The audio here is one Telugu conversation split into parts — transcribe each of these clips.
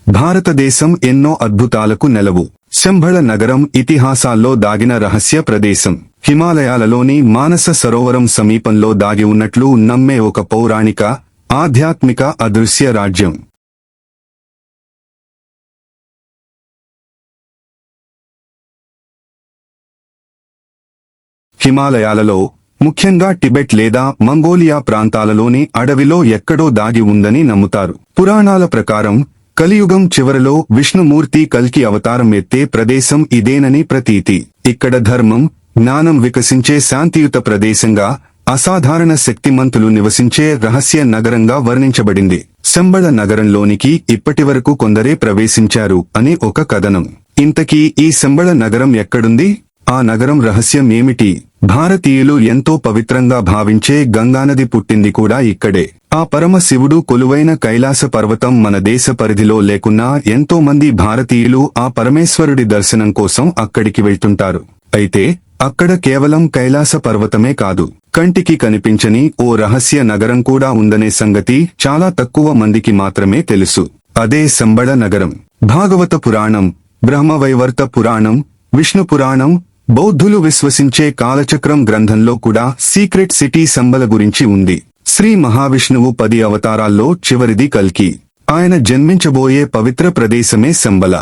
భారతదేశం ఎన్నో అద్భుతాలకు నెలవు. శంబళ నగరం ఇతిహాసాల్లో దాగిన రహస్య ప్రదేశం. హిమాలయాలలోని మానస సరోవరం సమీపంలో దాగి ఉన్నట్లు నమ్మే ఒక పౌరాణిక, ఆధ్యాత్మిక అదృశ్య రాజ్యం. హిమాలయాలలో, ముఖ్యంగా టిబెట్ లేదా మంగోలియా ప్రాంతాలలోని అడవిలో ఎక్కడో దాగి ఉందని నమ్ముతారు. పురాణాల ప్రకారం కలియుగం చివరలో విష్ణుమూర్తి కల్కి అవతారం ఎత్తే ప్రదేశం ఇదేనని ప్రతీతి. ఇక్కడ ధర్మం, జ్ఞానం వికసించే శాంతియుత ప్రదేశంగా, అసాధారణ శక్తిమంతులు నివసించే రహస్య నగరంగా వర్ణించబడింది. శంబళ నగరంలోనికి ఇప్పటివరకు కొందరే ప్రవేశించారు అని ఒక కథనం. ఇంతకీ ఈ శంబళ నగరం ఎక్కడుంది? ఆ నగరం రహస్యం ఏమిటి? భారతీయులు ఎంతో పవిత్రంగా భావించే గంగానది పుట్టింది కూడా ఇక్కడే. ఆ పరమ శివుడు కొలువైన కైలాస పర్వతం మన దేశ పరిధిలో లేకున్నా ఎంతో మంది భారతీయులు ఆ పరమేశ్వరుడి దర్శనం కోసం అక్కడికి వెళ్తుంటారు. అయితే అక్కడ కేవలం కైలాస పర్వతమే కాదు, కంటికి కనిపించని ఓ రహస్య నగరం కూడా ఉందనే సంగతి చాలా తక్కువ మందికి మాత్రమే తెలుసు. అదే శంబళ నగరం. భాగవత పురాణం, బ్రహ్మవైవర్త పురాణం, విష్ణు పురాణం, బౌద్ధులు విశ్వసించే కాలచక్రం గ్రంథంలో కూడా సీక్రెట్ సిటీ శంబళ గురించి ఉంది. శ్రీ మహావిష్ణువు 10 అవతారాల్లో చివరిది కల్కి. ఆయన జన్మించబోయే పవిత్ర ప్రదేశమే శంబళ.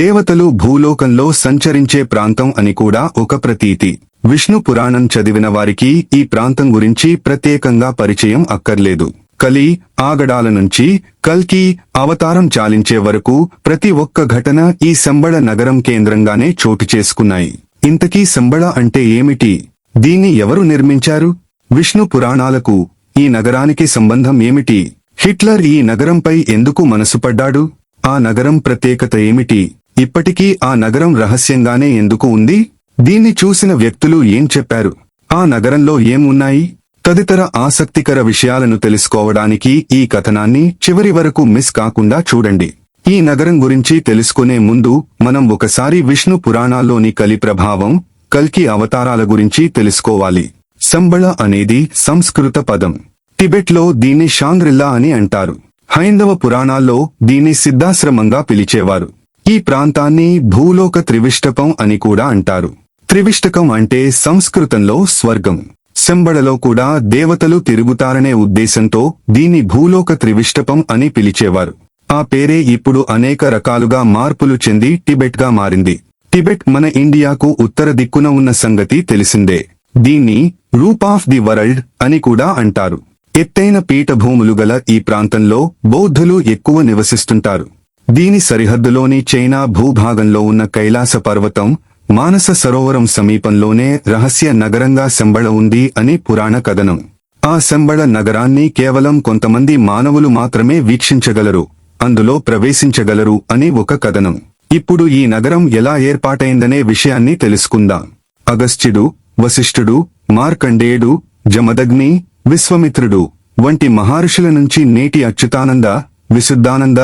దేవతలు భూలోకంలో సంచరించే ప్రాంతం అని కూడా ఒక ప్రతీతి. విష్ణు పురాణం చదివిన వారికి ఈ ప్రాంతం గురించి ప్రత్యేకంగా పరిచయం అక్కర్లేదు. కలి, ఆగడాల నుంచి కల్కి అవతారం చాలించే వరకు ప్రతి ఒక్క ఘటన ఈ శంబళ నగరం కేంద్రంగానే చోటు చేసుకున్నాయి. ఇంతకీ శంబళ అంటే ఏమిటి? దీన్ని ఎవరు నిర్మించారు? విష్ణు పురాణాలకు ఈ నగరానికి సంబంధం ఏమిటి? హిట్లర్ ఈ నగరంపై ఎందుకు మనసుపడ్డాడు? ఆ నగరం ప్రత్యేకత ఏమిటి? ఇప్పటికీ ఆ నగరం రహస్యంగానే ఎందుకు ఉంది? దీన్ని చూసిన వ్యక్తులు ఏం చెప్పారు? ఆ నగరంలో ఏమున్నాయి? తదితర ఆసక్తికర విషయాలను తెలుసుకోవడానికి ఈ కథనాన్ని చివరి వరకు మిస్ కాకుండా చూడండి. ఈ నగరం గురించి తెలుసుకునే ముందు మనం ఒకసారి విష్ణు పురాణాల్లోని కలి ప్రభావం, కల్కి అవతారాల గురించి తెలుసుకోవాలి. శంబళ అనేది సంస్కృత పదం. టిబెట్లో దీన్ని షాంగ్రిల్లా అని అంటారు. హైందవ పురాణాల్లో దీన్ని సిద్ధాశ్రమంగా పిలిచేవారు. ఈ ప్రాంతాన్ని భూలోక త్రివిష్టకం అని కూడా అంటారు. త్రివిష్టకం అంటే సంస్కృతంలో స్వర్గం. శంబళలో కూడా దేవతలు తిరుగుతారనే ఉద్దేశంతో దీన్ని భూలోక త్రివిష్టకం అని పిలిచేవారు. ఆ పేరే ఇప్పుడు అనేక రకాలుగా మార్పులు చెంది టిబెట్గా మారింది. టిబెట్ మన ఇండియాకు ఉత్తర దిక్కున ఉన్న సంగతి తెలిసిందే. దీన్ని రూప్ ఆఫ్ ది వరల్డ్ అని కూడా అంటారు. ఎత్తైన పీఠభూములు గల ఈ ప్రాంతంలో బౌద్ధులు ఎక్కువ నివసిస్తుంటారు. దీని సరిహద్దులోని చైనా భూభాగంలో ఉన్న కైలాస పర్వతం, మానస సరోవరం సమీపంలోనే రహస్య నగరంగా శంబళ ఉంది అని పురాణ కథనం. ఆ శంబళ నగరాన్ని కేవలం కొంతమంది మానవులు మాత్రమే వీక్షించగలరు, అందులో ప్రవేశించగలరు అని ఒక కథనం. ఇప్పుడు ఈ నగరం ఎలా ఏర్పాటైందనే విషయాన్ని తెలుసుకుందాం. అగస్త్యుడు, వశిష్ఠుడు, మార్కండేయుడు, జమదగ్ని, విశ్వమిత్రుడు వంటి మహర్షుల నుంచి నేటి అచ్యుతానంద, విశుద్ధానంద,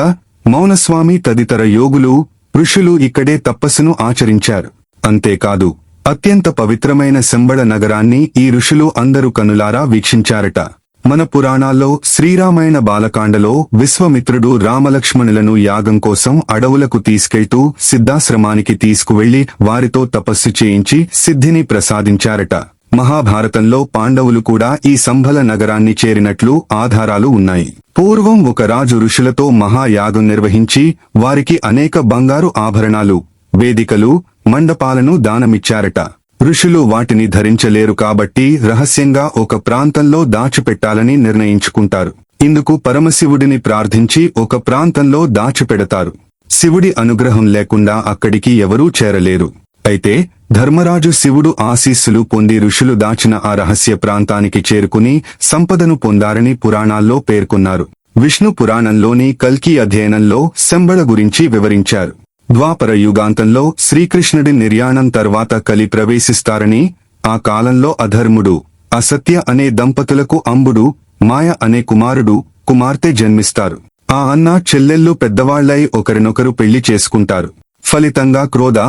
మౌనస్వామి తదితర యోగులు, ఋషులు ఇక్కడే తపస్సును ఆచరించారు. అంతేకాదు అత్యంత పవిత్రమైన శంబళ నగరాన్ని ఈ ఋషులు అందరూ కనులారా వీక్షించారట. మన పురాణాల్లో శ్రీరామాయణ బాలకాండలో విశ్వమిత్రుడు రామలక్ష్మణులను యాగం కోసం అడవులకు తీసుకెళ్తూ సిద్ధాశ్రమానికి తీసుకువెళ్లి వారితో తపస్సు చేయించి సిద్ధిని ప్రసాదించారట. మహాభారతంలో పాండవులు కూడా ఈ శంబళ నగరాన్ని చేరినట్లు ఆధారాలు ఉన్నాయి. పూర్వం ఒక రాజు ఋషులతో మహాయాగం నిర్వహించి వారికి అనేక బంగారు ఆభరణాలు, వేదికలు, మండపాలను దానమిచ్చారట. ఋషులు వాటిని ధరించలేరు కాబట్టి రహస్యంగా ఒక ప్రాంతంలో దాచిపెట్టాలని నిర్ణయించుకుంటారు. ఇందుకు పరమశివుడిని ప్రార్థించి ఒక ప్రాంతంలో దాచిపెడతారు. శివుడి అనుగ్రహం లేకుండా అక్కడికి ఎవరూ చేరలేరు. అయితే ధర్మరాజు శివుడు ఆశీస్సులు పొంది ఋషులు దాచిన ఆ రహస్య ప్రాంతానికి చేరుకుని సంపదను పొందారని పురాణాల్లో పేర్కొన్నారు. విష్ణు పురాణంలోని కల్కి అధ్యయనంలో శంబళ గురించి వివరించారు. ద్వాపర యుగాంతంలో శ్రీకృష్ణుడి నిర్యాణం తర్వాత కలి ప్రవేశిస్తారని, ఆ కాలంలో అధర్ముడు, అసత్య అనే దంపతులకు అంబుడు, మాయ అనే కుమారుడు, కుమార్తె జన్మిస్తారు. ఆ అన్న చెల్లెళ్ళు పెద్దవాళ్లై ఒకరినొకరు పెళ్లి చేసుకుంటారు. ఫలితంగా క్రోధ,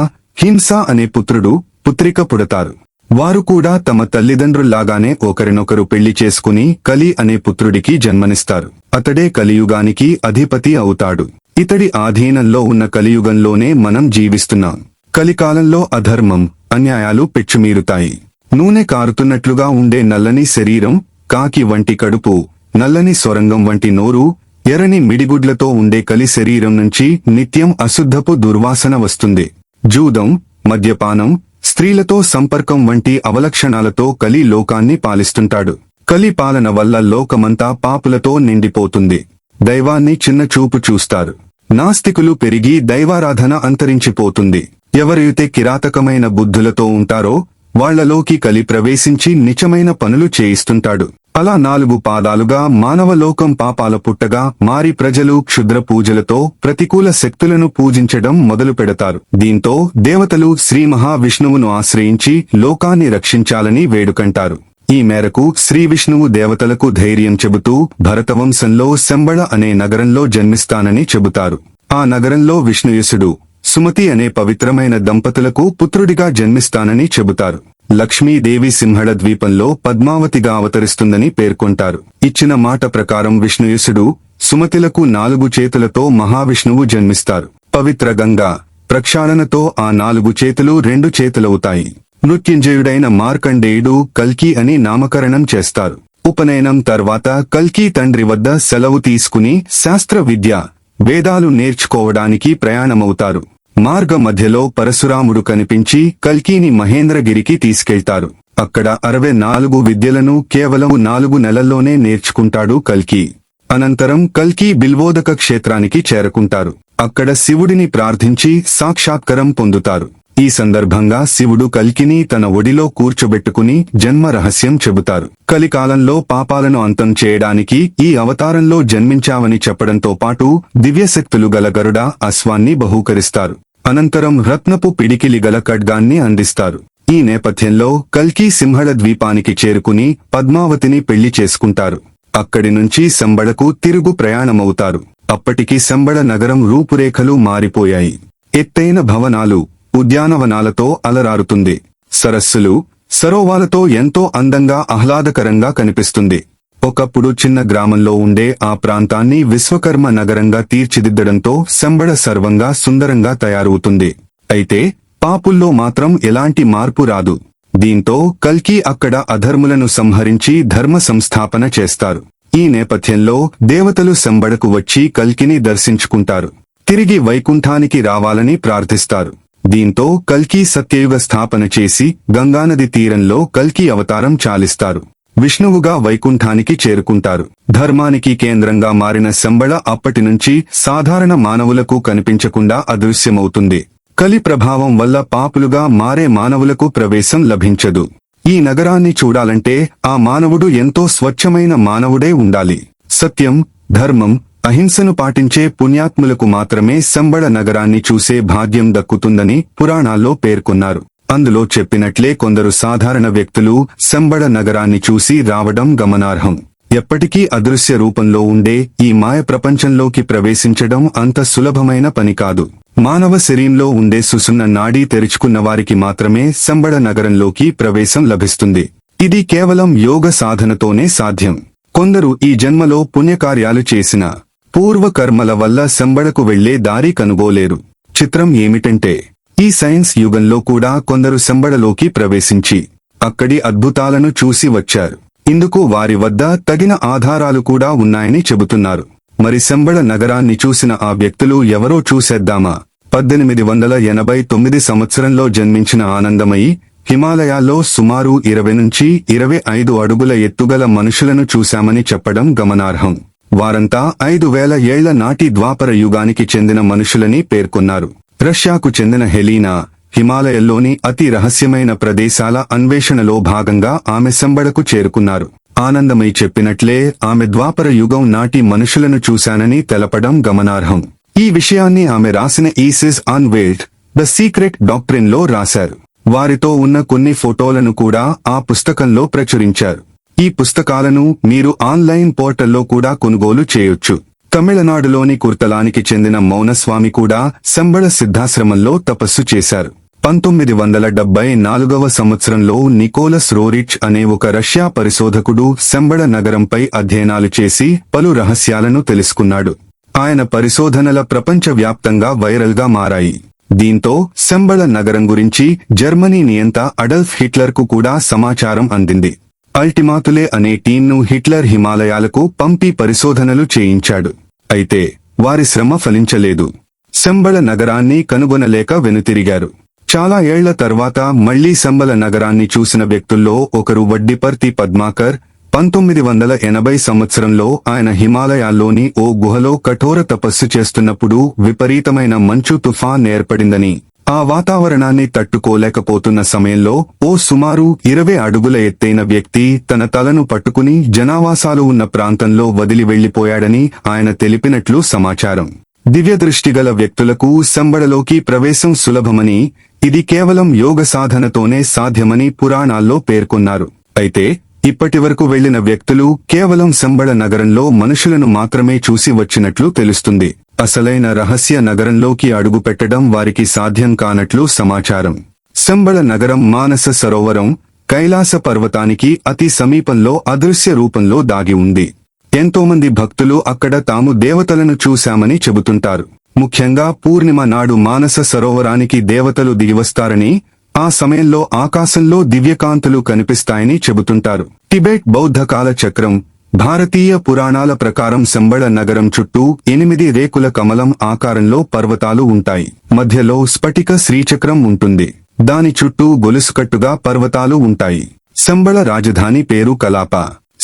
హింస అనే పుత్రుడు, పుత్రిక పుడతారు. వారు కూడా తమ తల్లిదండ్రుల్లాగానే ఒకరినొకరు పెళ్లి చేసుకుని కలి అనే పుత్రుడికి జన్మనిస్తారు. అతడే కలియుగానికి అధిపతి అవుతాడు. ఇతడి ఆధీనంలో ఉన్న కలియుగంలోనే మనం జీవిస్తున్నాం. కలికాలంలో అధర్మం, అన్యాయాలు పెచ్చుమీరుతాయి. నూనె కారుతున్నట్లుగా ఉండే నల్లని శరీరం, కాకి వంటి కడుపు, నల్లని సొరంగం వంటి నోరు, ఎర్రని మిడిగుడ్లతో ఉండే కలి శరీరం నుంచి నిత్యం అశుద్ధపు దుర్వాసన వస్తుంది. జూదం, మద్యపానం, స్త్రీలతో సంపర్కం వంటి అవలక్షణాలతో కలి లోకాన్ని పాలిస్తుంటాడు. కలి పాలన వల్ల లోకమంతా పాపులతో నిండిపోతుంది. దైవాన్ని చిన్న చూపు చూస్తారు. నాస్తికులు పెరిగి దైవారాధన అంతరించిపోతుంది. ఎవరైతే కిరాతకమైన బుద్ధులతో ఉంటారో వాళ్లలోకి కలి ప్రవేశించి నిచమైన పనులు చేయిస్తుంటాడు. అలా 4 పాదాలుగా మానవలోకం పాపాల పుట్టగా మారి ప్రజలు క్షుద్ర పూజలతో ప్రతికూల శక్తులను పూజించడం మొదలు పెడతారు. దీంతో దేవతలు శ్రీ మహావిష్ణువును ఆశ్రయించి లోకాన్ని రక్షించాలని వేడుకంటారు. ఈ మేరకు శ్రీ విష్ణువు దేవతలకు ధైర్యం చెబుతూ భరతవంశంలో శంబళ అనే నగరంలో జన్మిస్తానని చెబుతారు. ఆ నగరంలో విష్ణుయసుడు, సుమతి అనే పవిత్రమైన దంపతులకు పుత్రుడిగా జన్మిస్తానని చెబుతారు. లక్ష్మీదేవి సింహళ ద్వీపంలో పద్మావతిగా అవతరిస్తుందని పేర్కొంటారు. ఇచ్చిన మాట ప్రకారం విష్ణుయసుడు, సుమతిలకు 4 చేతులతో మహావిష్ణువు జన్మిస్తారు. పవిత్ర గంగా ప్రక్షాళనతో ఆ 4 చేతులు 2 చేతులవుతాయి. మృత్యుంజయుడైన మార్కండేయుడు కల్కి అని నామకరణం చేస్తారు. ఉపనయనం తర్వాత కల్కి తండ్రి వద్ద సెలవు తీసుకుని శాస్త్ర విద్య, వేదాలు నేర్చుకోవడానికి ప్రయాణమవుతారు. మార్గ మధ్యలో పరశురాముడు కనిపించి కల్కిని మహేంద్రగిరికి తీసుకెళ్తారు. అక్కడ 64 విద్యలను కేవలం 4 నెలల్లోనే నేర్చుకుంటాడు కల్కి. అనంతరం కల్కి బిల్వోదక క్షేత్రానికి చేరుకుంటారు. అక్కడ శివుడిని ప్రార్థించి సాక్షాత్కారం పొందుతారు. ఈ సందర్భంగా శివుడు కల్కిని తన ఒడిలో కూర్చోబెట్టుకుని జన్మ రహస్యం చెబుతారు. కలికాలంలో పాపాలను అంతం చేయడానికి ఈ అవతారంలో జన్మించావని చెప్పడంతో పాటు దివ్యశక్తులు గల గరుడ అశ్వాన్ని బహూకరిస్తారు. అనంతరం రత్నపు పిడికిలి గల ఖడ్గాన్ని అందిస్తారు. ఈ నేపథ్యంలో కల్కి సింహళ ద్వీపానికి చేరుకుని పద్మావతిని పెళ్లి చేసుకుంటారు. అక్కడి నుంచి శంబళకు తిరుగు ప్రయాణమవుతారు. అప్పటికి శంబళ నగరం రూపురేఖలు మారిపోయాయి. ఎత్తైన భవనాలు, ఉద్యానవనాలతో అలరారుతుంది. సరస్సులు, సరోవాలతో ఎంతో అందంగా ఆహ్లాదకరంగా కనిపిస్తుంది. ఒకప్పుడు చిన్న గ్రామంలో ఉండే ఆ ప్రాంతాన్ని విశ్వకర్మ నగరంగా తీర్చిదిద్దడంతో శంబళ సర్వంగా సుందరంగా తయారవుతుంది. అయితే పాపుల్లో మాత్రం ఎలాంటి మార్పు రాదు. దీంతో కల్కి అక్కడ అధర్ములను సంహరించి ధర్మ సంస్థాపన చేస్తారు. ఈ నేపథ్యంలో దేవతలు శంబళకు వచ్చి కల్కిని దర్శించుకుంటారు. తిరిగి వైకుంఠానికి రావాలని ప్రార్థిస్తారు. దీంతో కల్కి సత్యయుగ స్థాపన చేసి గంగానది తీరంలో కల్కి అవతారం చాలిస్తారు. విష్ణువుగా వైకుంఠానికి చేరుకుంటారు. ధర్మానికి కేంద్రంగా మారిన శంబళ అప్పటినుంచి సాధారణ మానవులకు కనిపించకుండా అదృశ్యమవుతుంది. కలి ప్రభావం వల్ల పాపులుగా మారే మానవులకు ప్రవేశం లభించదు. ఈ నగరాన్ని చూడాలంటే ఆ మానవుడు ఎంతో స్వచ్ఛమైన మానవుడే ఉండాలి. సత్యం, ధర్మం, అహింసను పాటించే పుణ్యాత్ములకు మాత్రమే శంబళ నగరాన్ని చూసే భాగ్యం దక్కుతుందని పురాణాల్లో పేర్కొన్నారు. అందులో చెప్పినట్లే కొందరు సాధారణ వ్యక్తులు శంబళ నగరాన్ని చూసి రావడం గమనార్హం. ఎప్పటికీ అదృశ్య రూపంలో ఉండే ఈ మాయ ప్రపంచంలోకి ప్రవేశించడం అంత సులభమైన పని కాదు. మానవ శరీరంలో ఉండే సుసున్న నాడీ తెరుచుకున్న వారికి మాత్రమే శంబళ నగరంలోకి ప్రవేశం లభిస్తుంది. ఇది కేవలం యోగ సాధనతోనే సాధ్యం. కొందరు ఈ జన్మలో పుణ్యకార్యాలు చేసిన పూర్వకర్మల వల్ల శంబళకు వెళ్లే దారి కనుగోలేరు. చిత్రం ఏమిటంటే ఈ సైన్స్ యుగంలో కూడా కొందరు శంబళలోకి ప్రవేశించి అక్కడి అద్భుతాలను చూసి వచ్చారు. ఇందుకు వారి వద్ద తగిన ఆధారాలు కూడా ఉన్నాయని చెబుతున్నారు. మరి శంబళ నగరాన్ని చూసిన ఆ వ్యక్తులు ఎవరో చూసేద్దామా? 1889 సంవత్సరంలో జన్మించిన ఆనందమయి హిమాలయాల్లో సుమారు 20 నుంచి 25 అడుగుల ఎత్తుగల మనుషులను చూశామని చెప్పడం గమనార్హం. వారంతా 5000 ఏళ్ల నాటి ద్వాపర యుగానికి చెందిన మనుషులని పేర్కొన్నారు. రష్యాకు చెందిన హెలీనా హిమాలయాల్లోని అతి రహస్యమైన ప్రదేశాల అన్వేషణలో భాగంగా ఆమె శంబళకు చేరుకున్నారు. ఆనందమయి చెప్పినట్లే ఆమె ద్వాపర యుగం నాటి మనుషులను చూశానని తెలపడం గమనార్హం. ఈ విషయాన్ని ఆమె రాసిన Isis unveiled the secret doctrine లో రాశారు. వారితో ఉన్న కొన్ని ఫోటోలను కూడా ఆ పుస్తకంలో ప్రచురించారు. ఈ పుస్తకాలను మీరు ఆన్లైన్ పోర్టల్లో కూడా కొనుగోలు చేయొచ్చు. తమిళనాడులోని కుర్తలానికి చెందిన మౌనస్వామి కూడా శంబళ సిద్ధాశ్రమంలో తపస్సు చేశారు. 1974వ సంవత్సరంలో నికోలస్ రోరిచ్ అనే ఒక రష్యా పరిశోధకుడు శంబళ నగరంపై అధ్యయనాలు చేసి పలు రహస్యాలను తెలుసుకున్నాడు. ఆయన పరిశోధనల ప్రపంచవ్యాప్తంగా వైరల్గా మారాయి. దీంతో శంబళ నగరం గురించి జర్మనీ నియంత అడల్ఫ్ హిట్లర్కు కూడా సమాచారం అందింది. అల్టిమాతులే అనే టీంను హిట్లర్ హిమాలయాలకు పంపి పరిశోధనలు చేయించాడు. అయితే వారి శ్రమ ఫలించలేదు. శంబళ నగరాన్ని కనుగొనలేక వెనుతిరిగారు. చాలా ఏళ్ల తర్వాత మళ్లీ శంబళ నగరాన్ని చూసిన వ్యక్తుల్లో ఒకరు వడ్డిపర్తి పద్మాకర్. 1980 సంవత్సరంలో ఆయన హిమాలయాల్లోని ఓ గుహలో కఠోర తపస్సు చేస్తున్నప్పుడు విపరీతమైన మంచు తుఫాన్ ఏర్పడిందని, ఆ వాతావరణాన్ని తట్టుకోలేకపోతున్న సమయంలో ఓ సుమారు 20 అడుగుల ఎత్తైన వ్యక్తి తన తలను పట్టుకుని జనావాసాలు ఉన్న ప్రాంతంలో వదిలి వెళ్లిపోయాడని ఆయన తెలిపినట్లు సమాచారం. దివ్యదృష్టిగల వ్యక్తులకు శంబళలోకి ప్రవేశం సులభమని, ఇది కేవలం యోగ సాధనతోనే సాధ్యమని పురాణాల్లో పేర్కొన్నారు. అయితే ఇప్పటివరకు వెళ్లిన వ్యక్తులు కేవలం శంబళ నగరంలో మనుషులను మాత్రమే చూసి వచ్చినట్లు తెలుస్తుంది. అసలైన రహస్య నగరంలోకి అడుగుపెట్టడం వారికి సాధ్యం కానట్లు సమాచారం. శంబళ నగరం మానస సరోవరం, కైలాస పర్వతానికి అతి సమీపంలో అదృశ్య రూపంలో దాగి ఉంది. ఎంతోమంది భక్తులు అక్కడ తాము దేవతలను చూశామని చెబుతుంటారు. ముఖ్యంగా పూర్ణిమ నాడు మానస సరోవరానికి దేవతలు దిగివస్తారని, ఆ సమయంలో ఆకాశంలో దివ్యకాంతులు కనిపిస్తాయని చెబుతుంటారు. టిబెట్ బౌద్ధ కాల చక్రం. భారతీయ పురాణాల ప్రకారం శంబళ నగరం చుట్టూ 8 రేకుల కమలం ఆకారంలో పర్వతాలు ఉంటాయి. మధ్యలో స్ఫటిక శ్రీచక్రం ఉంటుంది. దాని చుట్టూ గొలుసుకట్టుగా పర్వతాలు ఉంటాయి. శంబళ రాజధాని పేరు కలాప.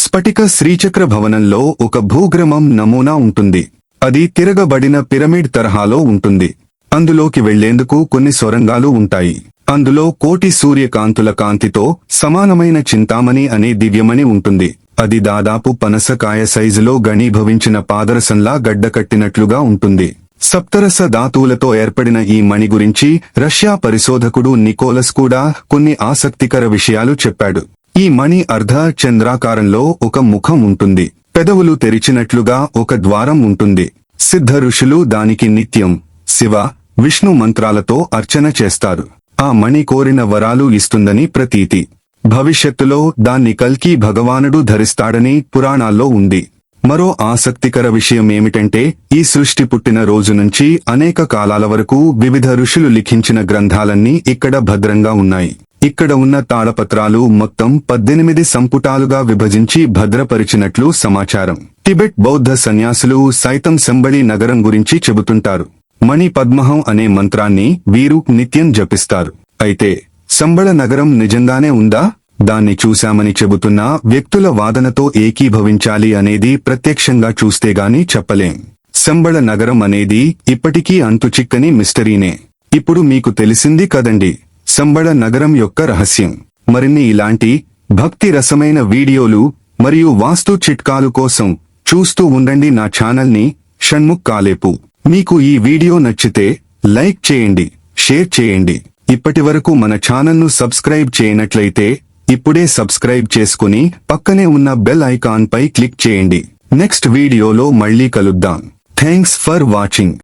స్ఫటిక శ్రీచక్ర భవనంలో ఒక భూగ్రమం నమూనా ఉంటుంది. అది తిరగబడిన పిరమిడ్ తరహాలో ఉంటుంది. అందులోకి వెళ్లేందుకు కొన్ని సొరంగాలు ఉంటాయి. అందులో కోటి సూర్యకాంతుల కాంతితో సమానమైన చింతామణి అనే దివ్యమణి ఉంటుంది. అది దాదాపు పనసకాయ సైజులో ఘనీభవించిన పాదరసంలా గడ్డకట్టినట్లుగా ఉంటుంది. సప్తరస ధాతువులతో ఏర్పడిన ఈ మణి గురించి రష్యా పరిశోధకుడు నికోలస్ కూడా కొన్ని ఆసక్తికర విషయాలు చెప్పాడు. ఈ మణి అర్ధ చంద్రాకారంలో ఒక ముఖం ఉంటుంది. పెదవులు తెరిచినట్లుగా ఒక ద్వారం ఉంటుంది. సిద్ధ ఋషులు దానికి నిత్యం శివ, విష్ణు మంత్రాలతో అర్చన చేస్తారు. ఆ మణి కోరిన వరాలు ఇస్తుందని ప్రతీతి. భవిష్యత్తులో దాన్ని కల్కి భగవానుడు ధరిస్తాడని పురాణాల్లో ఉంది. మరో ఆసక్తికర విషయమేమిటంటే, ఈ సృష్టి పుట్టిన రోజు నుంచి అనేక కాలాల వరకు వివిధ ఋషులు లిఖించిన గ్రంథాలన్నీ ఇక్కడ భద్రంగా ఉన్నాయి. ఇక్కడ ఉన్న తాళపత్రాలు మొత్తం 18 సంపుటాలుగా విభజించి భద్రపరిచినట్లు సమాచారం. టిబెట్ బౌద్ధ సన్యాసులు సైతం శంబళి నగరం గురించి చెబుతుంటారు. మణి పద్మహం అనే మంత్రాన్ని వీరు నిత్యం జపిస్తారు. అయితే శంబళ నగరం నిజంగానే ఉందా? దాన్ని చూశామని చెబుతున్న వ్యక్తుల వాదనతో ఏకీభవించాలి అనేది ప్రత్యక్షంగా చూస్తేగాని చెప్పలేం. శంబళ నగరం అనేది ఇప్పటికీ అంతుచిక్కని మిస్టరీనే. ఇప్పుడు మీకు తెలిసింది కదండి శంబళ నగరం యొక్క రహస్యం. మరిన్ని ఇలాంటి భక్తి రసమైన వీడియోలు మరియు వాస్తు చిట్కాలు కోసం చూస్తూ ఉండండి నా ఛానల్ని షణ్ముఖ్ కాలేపు. మీకు ఈ వీడియో నచ్చితే లైక్ చేయండి, షేర్ చేయండి. ఇప్పటివరకు మన ఛానల్ను సబ్స్క్రైబ్ చేయనట్లయితే ఇప్పుడే సబ్స్క్రైబ్ చేసుకుని పక్కనే ఉన్న బెల్ ఐకాన్ పై క్లిక్ చేయండి. నెక్స్ట్ వీడియోలో మళ్ళీ కలుద్దాం. Thanks for watching.